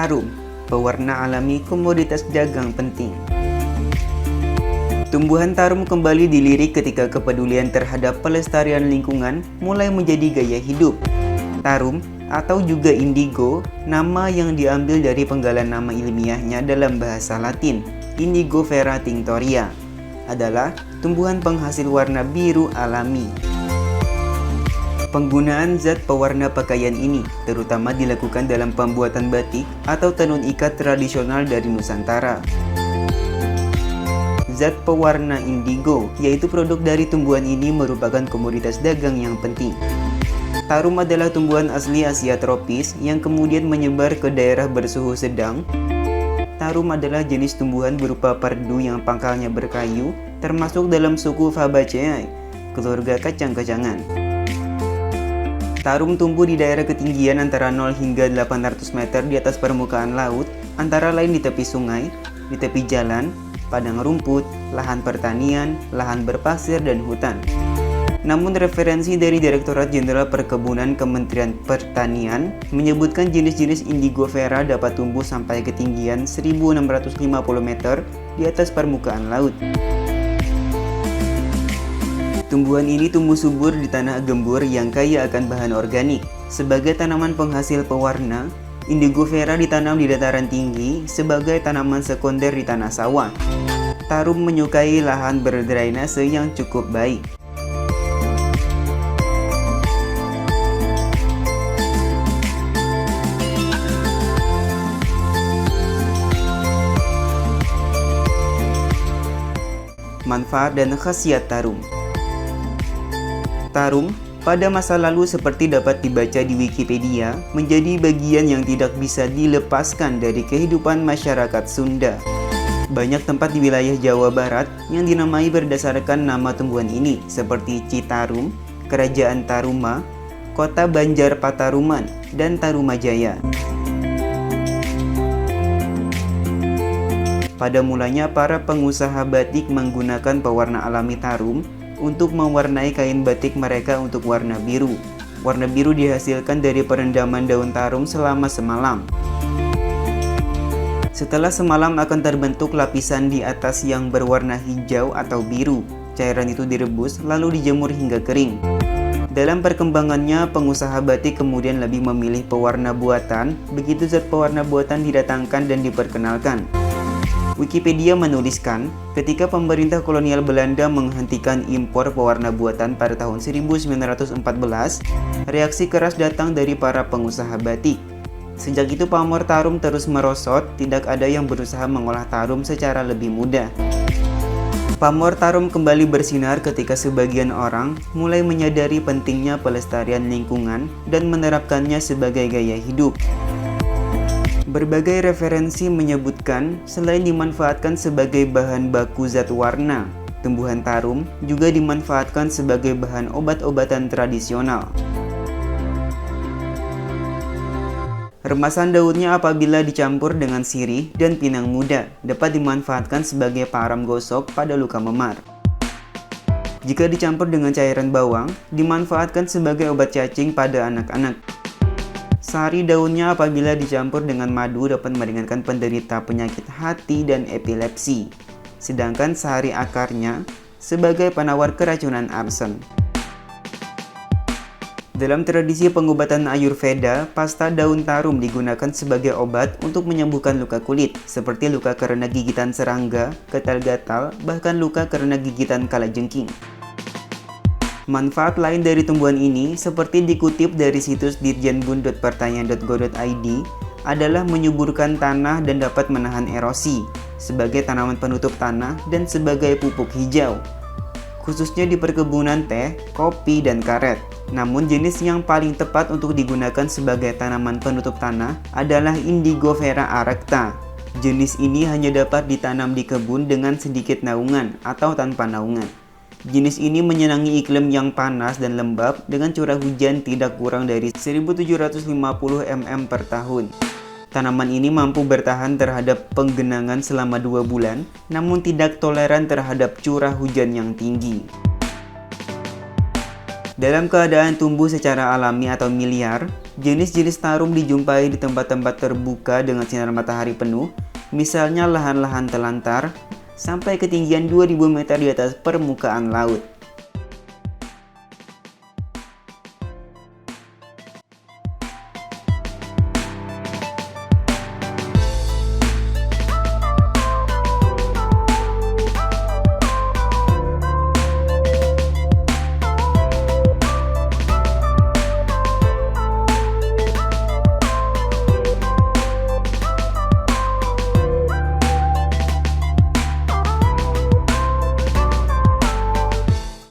Tarum, pewarna alami komoditas dagang penting. Tumbuhan tarum kembali dilirik ketika kepedulian terhadap pelestarian lingkungan mulai menjadi gaya hidup. Tarum atau juga indigo, nama yang diambil dari penggalan nama ilmiahnya dalam bahasa Latin, Indigofera tinctoria, adalah tumbuhan penghasil warna biru alami. Penggunaan zat pewarna pakaian ini terutama dilakukan dalam pembuatan batik atau tenun ikat tradisional dari Nusantara. Zat pewarna indigo, yaitu produk dari tumbuhan ini, merupakan komoditas dagang yang penting. Tarum adalah tumbuhan asli Asia tropis yang kemudian menyebar ke daerah bersuhu sedang. Tarum adalah jenis tumbuhan berupa perdu yang pangkalnya berkayu, termasuk dalam suku Fabaceae, keluarga kacang-kacangan. Tarum tumbuh di daerah ketinggian antara 0 hingga 800 meter di atas permukaan laut, antara lain di tepi sungai, di tepi jalan, padang rumput, lahan pertanian, lahan berpasir, dan hutan. Namun referensi dari Direktorat Jenderal Perkebunan Kementerian Pertanian menyebutkan jenis-jenis Indigofera dapat tumbuh sampai ketinggian 1650 meter di atas permukaan laut. Tumbuhan ini tumbuh subur di tanah gembur yang kaya akan bahan organik. Sebagai tanaman penghasil pewarna, Indigofera ditanam di dataran tinggi sebagai tanaman sekunder di tanah sawah. Tarum menyukai lahan berdrainase yang cukup baik. Manfaat dan khasiat tarum. Tarum pada masa lalu, seperti dapat dibaca di Wikipedia, menjadi bagian yang tidak bisa dilepaskan dari kehidupan masyarakat Sunda. Banyak tempat di wilayah Jawa Barat yang dinamai berdasarkan nama tumbuhan ini, seperti Citarum, Kerajaan Taruma, Kota Banjar Pataruman, dan Tarumajaya. Pada mulanya, para pengusaha batik menggunakan pewarna alami tarum untuk mewarnai kain batik mereka untuk warna biru. Warna biru dihasilkan dari perendaman daun tarum selama semalam. Setelah semalam akan terbentuk lapisan di atas yang berwarna hijau atau biru. Cairan itu direbus lalu dijemur hingga kering. Dalam perkembangannya, pengusaha batik kemudian lebih memilih pewarna buatan. Begitu zat pewarna buatan didatangkan dan diperkenalkan. Wikipedia menuliskan, ketika pemerintah kolonial Belanda menghentikan impor pewarna buatan pada tahun 1914, reaksi keras datang dari para pengusaha batik. Sejak itu pamor tarum terus merosot, tidak ada yang berusaha mengolah tarum secara lebih mudah. Pamor tarum kembali bersinar ketika sebagian orang mulai menyadari pentingnya pelestarian lingkungan dan menerapkannya sebagai gaya hidup. Berbagai referensi menyebutkan selain dimanfaatkan sebagai bahan baku zat warna, tumbuhan tarum juga dimanfaatkan sebagai bahan obat-obatan tradisional. Remasan daunnya apabila dicampur dengan sirih dan pinang muda dapat dimanfaatkan sebagai param gosok pada luka memar. Jika dicampur dengan cairan bawang, dimanfaatkan sebagai obat cacing pada anak-anak. Sari daunnya apabila dicampur dengan madu dapat meringankan penderita penyakit hati dan epilepsi. Sedangkan sari akarnya sebagai penawar keracunan arsen. Dalam tradisi pengobatan Ayurveda, pasta daun tarum digunakan sebagai obat untuk menyembuhkan luka kulit, seperti luka karena gigitan serangga, gatal-gatal, bahkan luka karena gigitan kalajengking. Manfaat lain dari tumbuhan ini, seperti dikutip dari situs dirjenbun.pertanian.go.id, adalah menyuburkan tanah dan dapat menahan erosi, sebagai tanaman penutup tanah dan sebagai pupuk hijau, khususnya di perkebunan teh, kopi, dan karet. Namun jenis yang paling tepat untuk digunakan sebagai tanaman penutup tanah adalah Indigofera arecta. Jenis ini hanya dapat ditanam di kebun dengan sedikit naungan atau tanpa naungan. Jenis ini menyenangi iklim yang panas dan lembab dengan curah hujan tidak kurang dari 1750 mm per tahun. Tanaman ini mampu bertahan terhadap penggenangan selama 2 bulan, namun tidak toleran terhadap curah hujan yang tinggi. Dalam keadaan tumbuh secara alami atau miliar, Jenis-jenis tarum dijumpai di tempat-tempat terbuka dengan sinar matahari penuh, misalnya lahan-lahan telantar, sampai ketinggian 2000 meter di atas permukaan laut.